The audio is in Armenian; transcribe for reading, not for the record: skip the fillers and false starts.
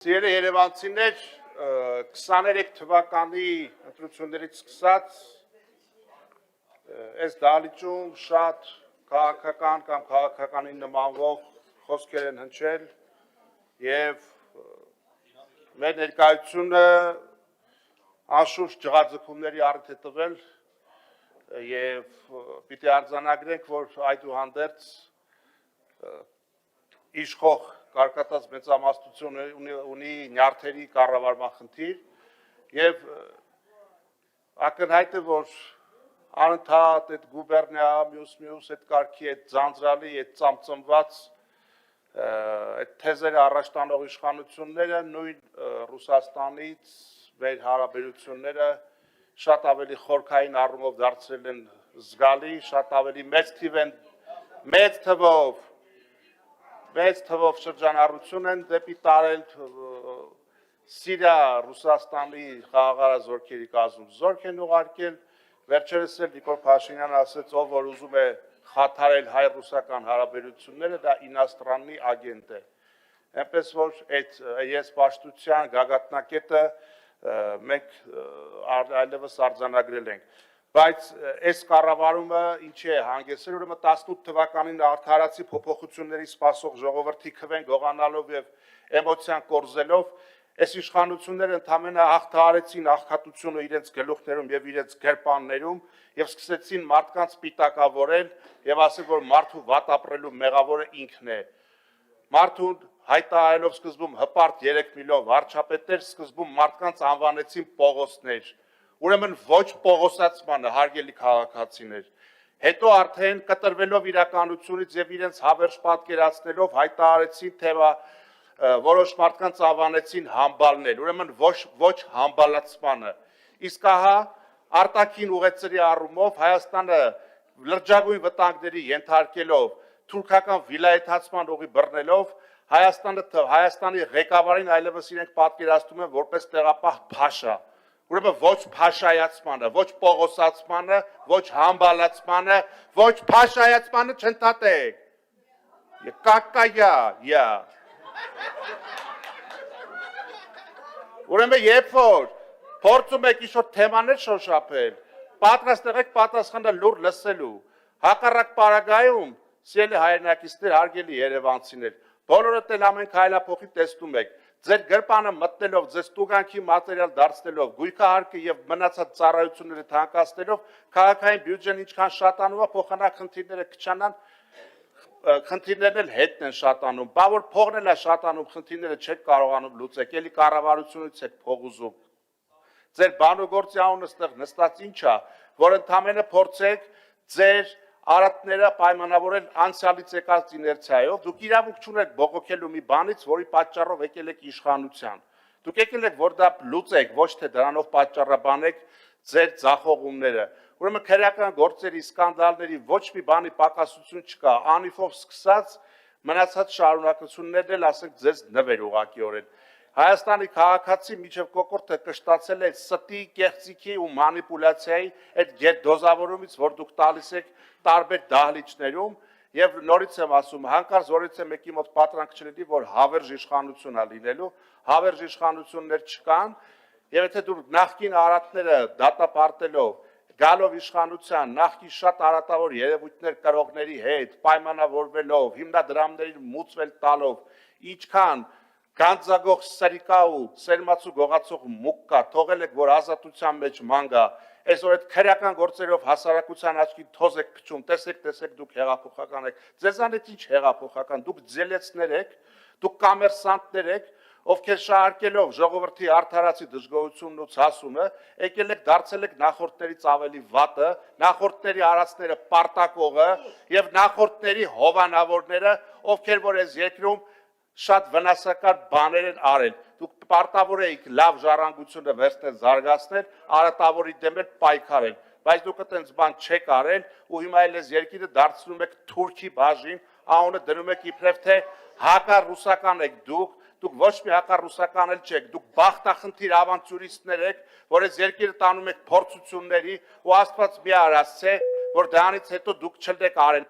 Սիրելի երևանցիներ, 23 թվականի ընտրություններից սկսած այս դահլիճում շատ քաղաքական կամ քաղաքականին նմանվող խոսքեր են հնչել եւ մեր ներկայությունը անշուշտ ջղաձգումների առիթ է տվել եւ պիտի արձանագրենք, որ այդուհանդերձ իշխող կարկատած մեծամասնություն ունի նյարդերի կառավարման խնդիր եւ ակնհայտ է, որ անընդհատ այդ գուբերնիա մյուս այդ կարգի այդ ձանձրալի այդ ծամծմված այդ թեզերը առաջ տանող իշխանությունները նույն Ռուսաստանից մեր հարաբերությունները շատ ավելի խորքային առումով դարձրել են զգալի, շատ ավելի մեծ թվով շրջանառություն են դեպի տարել Սիրիա Ռուսաստանի խաղաղարազորքերի կազմում զորք են ուղարկել, վերջերս էլ Նիկոլ Փաշինյանը ասաց, ով որ ուզում է խաթարել հայ-ռուսական հարաբերությունները, դա ինաստրաննի ագենտ է։ Այնպես որ այդ եսպաշտության գագաթնակետը մենք այլևս արձանագրել ենք։ Բայց այս կառավարումը ինչի է հանգեցրել, ուրեմն 18 թվականին արդարացի փոփոխությունների սպասող ժողովրդի քվեն գողանալով եւ էմոցիան կորզելով, այս իշխանությունները ընդամենը հաղթահարեցին աղքատությունը իրենց գլուխներում եւ իրենց գրպաններում եւ սկսեցին մարդկանց պիտակավորել եւ ասել, որ մարդու վատ ապրելու մեղավորը ինքն է։ Մարդուն հայտարարելով սկզբում հպարտ 3 միլիոն վարչապետեր, սկզբում մարդկանց անվանեցին Պողոսներ։ Ուրեմն ոչ Պողոսացմանը, հարգելի քաղաքացիներ, հետո արդեն կտրվելով իրականությունից եւ իրենց հավերժ պատկերացնելով հայտարարեցին, թե որոշ մարդկանց անվանեցին համբալներ, ուրեմն ոչ համբալացմանը։ Իսկ ահա արտաքին ուղեցրի առումով Հայաստանը լրջագույն վտանգների ենթարկելով, թուրքական վիլայեթացման ուղի բռնելով, Հայաստանի ղեկավարին այլևս իրենք պատկերացնում են որպես տեղապահ փաշա։ Ուրեմն ոչ փաշայացմանը, ոչ պողոսացմանը, ոչ համբալացմանը, ոչ փաշայացմանը չընդհատեք։ Կակայա։ Ուրեմն երբ որ փորձում եք ինչ-որ թեմաներ շոշափել, պատրաստ եղեք պատասխանը լուր լսելու։ Հակառակ պարագայում, սիրելի հայրենակիցներ, հարգելի երևանցիներ, բոլորդ էլ ամեն քայլափոխի տեսնում եք, ձեր գրպանը մտնելով, ձեզ տուգանքի մատերիալ դարձնելով, գույքահարկը եւ մնացած ծառայությունները թանկացնելով, քաղաքային բյուջեն ինչքան շատանում է, փոխանակ խնդիրները կչանան, խնդիրներն էլ հետն են շատանում, բա որ փողն էլ է շատանում, խնդիրները չեք կարողանում լուծեք, էլի կառավարությունից եք փող ուզում։ Ձեր բանուգործի անունը ստեղ նստած ինչ է, որ ընդամենը փորձեք ձեր արատները պայմանավորել անցյալից եկած իներցիայով, դուք իրավունք չունեք բողոքելու մի բանից, որի պատճառով եկել եք իշխանության։ Դուք եկել եք, որ դա լուծեք, ոչ թե դրանով պատճառաբանեք ձեր ձախողումները։ Ուրեմն քրեական գործերի սկանդալների ոչ մի բանի պակասություն չկա, անիվով սկսած մնացած շարունակություններն էլ ասենք ձեզ նվեր ուղղակիորեն։ Հայաստանի քաղաքացի միջև կոկորտը կշտացել է ստի, կեղծիքի ու մանիպուլյացիայի այդ գետդոզավորումից, որ դուք տալիս եք տարբեր դահլիճներում եւ նորից եմ ասում, հանկարծ որից է մեկի մոտ պատրանք չլինի, որ հավերժ իշխանություն է լինելու, հավերժ իշխանություններ չկան եւ եթե դուք նախկին արատները դատապարտելով գալով իշխանության նախկին շատ արատավոր երևույթներ կրողների հետ պայմանավորվելով, հիմնադրամներին մուծվել տալով, ինչքան Գանձագող սրիկա ու սերմացու գողացող մուկ կա, թողել եք, որ ազատության մեջ ման գա, այսօր այդ քրեական գործերով հասարակության աչքին թոզ եք փչում, տեսեք դուք հեղափոխական եք, ձեզանից ինչ հեղափոխական, դուք ձելեցներ եք, դուք կամերսանտներ եք, ովքեր շահարկելով ժողովրդի արդարացի դժգոհությունն ու ցասումը, եկել եք դարձել եք նախորդներից ավելի վատը, նախորդների արածները պարտակողը եւ նախորդների հովանավորները, ովքեր որ այս երկրում շատ վնասակար բաներ են արել։ Դուք պարտավոր էիք լավ ժառանգությունը վերցնել, զարգացնել, արատավորի դեմ էլ պայքարել, բայց դուք այդպես բան չեք արել ու հիմա էլ այս երկիրը դարձնում եք թուրքի բաժին, անունը դնում եք իբրև թե հակառուսական եք դուք ոչ մի հակառուսական էլ չեք, դուք բախտախնդիր ավանտյուրիստներ եք, որ այս երկիրը տանում եք փորձությունների ու Աստված մի արած է, որ դրանից հետո դուք չլեք արել